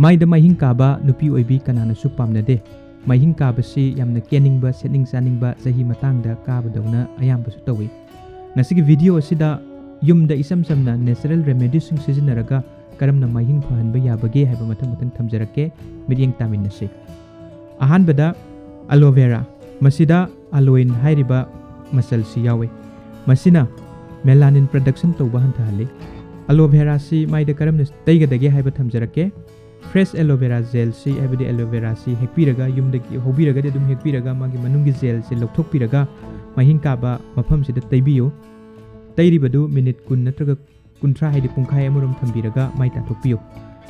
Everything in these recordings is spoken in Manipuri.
Maida Maihing kaba nupi oibi kanana su pamnade. Maihing kaba si yamna keningba setning saningba sahi matangda kaba dauna ayamba su tawi. Ngasigi video asida Yumda isam samna natural remedies sing sizinaraga karamna maihing phahanba yabage haiba mathang thamjarake miryeng taminase. Ahanbada aloe vera masida aloe hairiba masal si yawe. Masina melanin production tawba hantahale. Aloe vera si maida karamna taigadage haiba thamjarake. Fresh aloe vera gel si haibadi aloe vera si hekpiraga yumdagi hobiraga de dum hekpiraga magi manungi gel si lokthokpiraga maihing kaba mafam sida taibiyo. Tairibadu minute kun natraga kuntra haidi pungkhai amuram thambiraga mai tathokpiyo.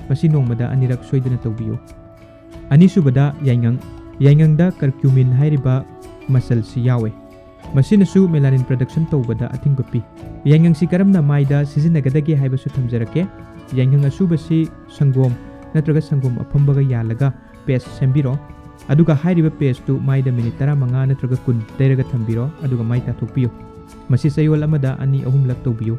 Masi nongmada anirak soidana tawbiyo. Anisubada yaingang da curcumin hairiba masal si yawe. Masinasu melanin production tawbada athingba pi. Yaingang si karamna maida sizinnagadage haibasu thamjarake. Yaingang asuba si sangom natraga sangom apambaga yalaga paste sembiro. Aduga hairiba paste tu maida minute 15 natraga kun tairaga thambiro aduga mai tathokpiyo. Masi sayol amada ani ahumlak tawbiyo.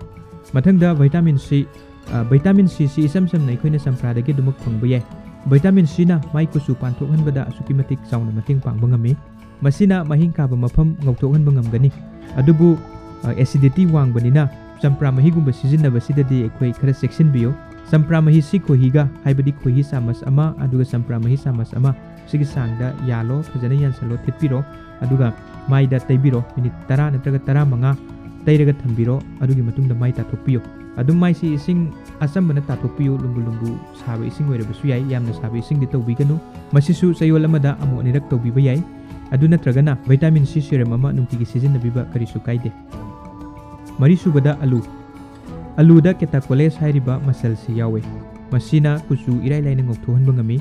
Mathangda vitamin C si isam samna ikhoina sampradagi dumak phangba yai. Vitamin C na mai kusu panthokhanbada asukimatik sauna mating pangba ngami. Masina maihing kaba mafam ngauthokhanba ngamgani. Adubu acidity wangbanina sampra mahigumba sizinnabasidadi ekhoi khara sectionbiyo. Sampra mahi si khohiga haibadi khohi samas ama aduga sampra mahi samas ama sigi sangda yalo phajana yansalo thitpiro aduga maida taibiro minute 10 natraga 15 tairaga thambiro adugi matungda mai tathokpiyo. Adum mai si ising asambana tathokpiyo lumbu sabe ising oirabasu yai yamna sabe ising di tawbiganu. Masisu sayol amada amu anirak tawbiba yai. Adu natragana vitamin C serum ama nungtigi sizinnabiba karisu kaide. Marisubada alu da ketakoles hairiba masal si yawe. Masina kusu irai laina ngoktohanba ngami.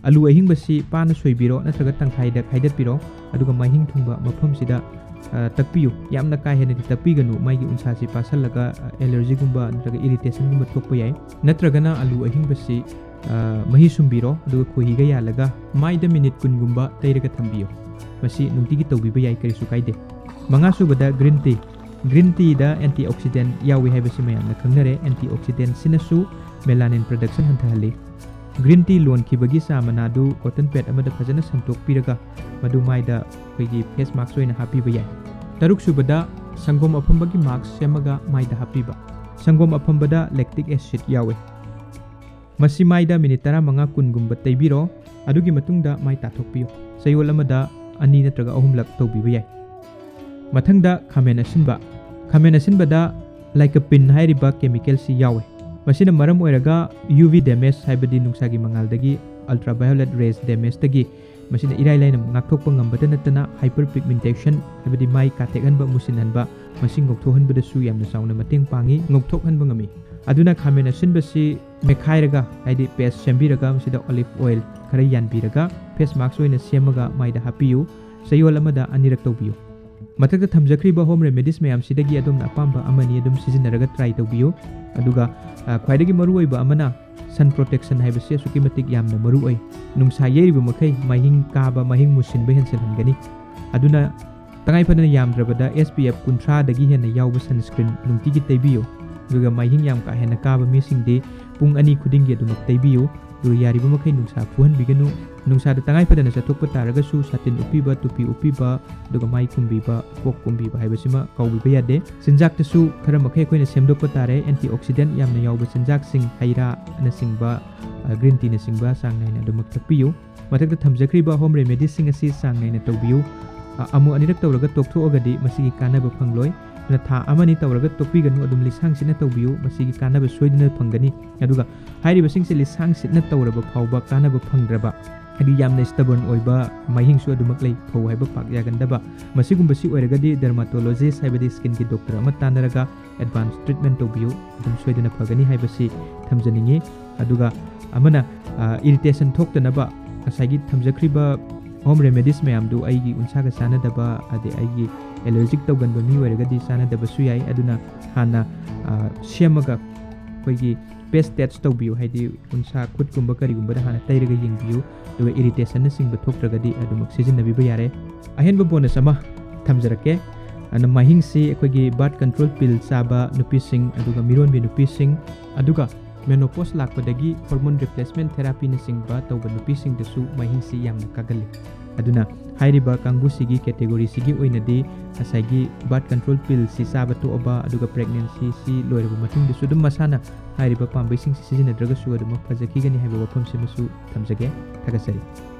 Alu ahingba si pana soibiro natraga tangkhaida khaidatpiro aduga maihing thungba mafam sida takpiyo. Yamna ka hena di takpiganu maigi unsa si pasalaga allergy gumba natraga irritation gumba thokpa yai. Natragana alu ahingba si mahi sumbiro aduga khohiga yalaga maida minute kun gumba tairaga thambiyo. Masi nungtigi tawbiba yai karisu kaide. Mangasubada green tea da antioxidant yawi haibasi mayamna khangnare. Antioxidant sinasu melanin production hantahale. Green tea lon kibagi samanadu cotton pad amada phajana sangtokpiraga madu maida khoigi face mask oina hapiba yai. Taruk subada sangom apambagi mask semaga maida hapiba. Sangom apambada lactic acid yawe. Masi maida minute 15 kun gumba taibiro adugi matungda mai tathokpiyo. Sayol amada ani natraga ahumlak tawbiba yai. Mathangda khamen asinbada lycopene hairiba chemical si yawe. Masina maram oiraga UV damage haibadi nungsagi mangal-dagi ultraviolet rays damage dagi masina irai laina ngakthokpa ngambada natana hyperpigmentation haibadi mai katekhanba musinhanba masing ngokthokhanbada su yamna sauna mateng pangi ngokthokhanba ngami. Aduna khamen asinba si mekhairaga haidi paste sembiraga masida olive oil khara yanbiraga face mask oina semaga maida hapiyu. Sayol amada anirak tawbiyo. Mathakta thamjakriba home remedies mayam sidagi adumna apamba amani adum sizinaraga try tawbiyo. Aduga khwaidagi maruoiba amana sun protection haibase sukimatik yamna maruoi. Nungsa yeiriba makai maihing kaba maihing musinba henselhangani. Aduna tangai phadana yamdrabada SPF 30 dagi hena yawba sunscreen nungtigi taibiyo. Aduga maihing yam ka hena kaba misingde pung ani khudingi adumak taibiyo. Aduga yariba makai nungsa fuhanbiganu. Nungsa da tangai phadana sathokpa taragasu satin upiba tupi upiba aduga mai kumbiba kok kumbiba haibasima kaubiba yade. Sinjaktasu khara makai khoina semdokpa tare antioxidant yamna yawba sinjak sing haira na singba green tea na singba sangnaina adumak thakpiyo. Mathakta thamjakriba home remedies sing asi sangnaina tawbiyo. Amu anirak tawraga tokthoagadi masigi kanaba phangloi. Na tha amani tawraga tokpiganu adum lisang sina tawbiyo masigi kanaba soidina phangani. Aduga hairiba singse lisang sina tawraba phawba kanaba phangdraba adi yamna stubborn oiba maihing su adumak lei phau haiba pak yagandaba masigumba si oiragadi dermatologist haibadi skin ki doctor ama tanaraga advanced treatment tawbiyo adum soidina phagani haibasi thamjaningi. Aduga amana irritation thoktanaba asagi thamjakriba home remedies mayamdu aigi unsaga sanadaba ade aigi allergic tawganba mi oiragadi sanadaba su yai. Aduna hana semaga khoigi best test tawbiyo haidi unsa khutgumba karigumba hana tairaga yengbiyo. Aduga irritation na singba thoktragadi adumak sizinnabiba yare. Ahenba bonus ama thamjarake ana maihing si ekhoigi birth control pill chaba nupising aduga mironbi nupising aduga menopause lakpadagi hormone replacement therapy na singba tawba nupisingdasu mahingsi yamna kagali aduna hairiba kangusigi category sigi oinadi asaigi birth control pill si saba to oba aduga pregnancy si loiraba matungdasu dum masana hairiba pambaising si sijinadraga su aduma fajakigani haiba wafam simasu tamjage thagasari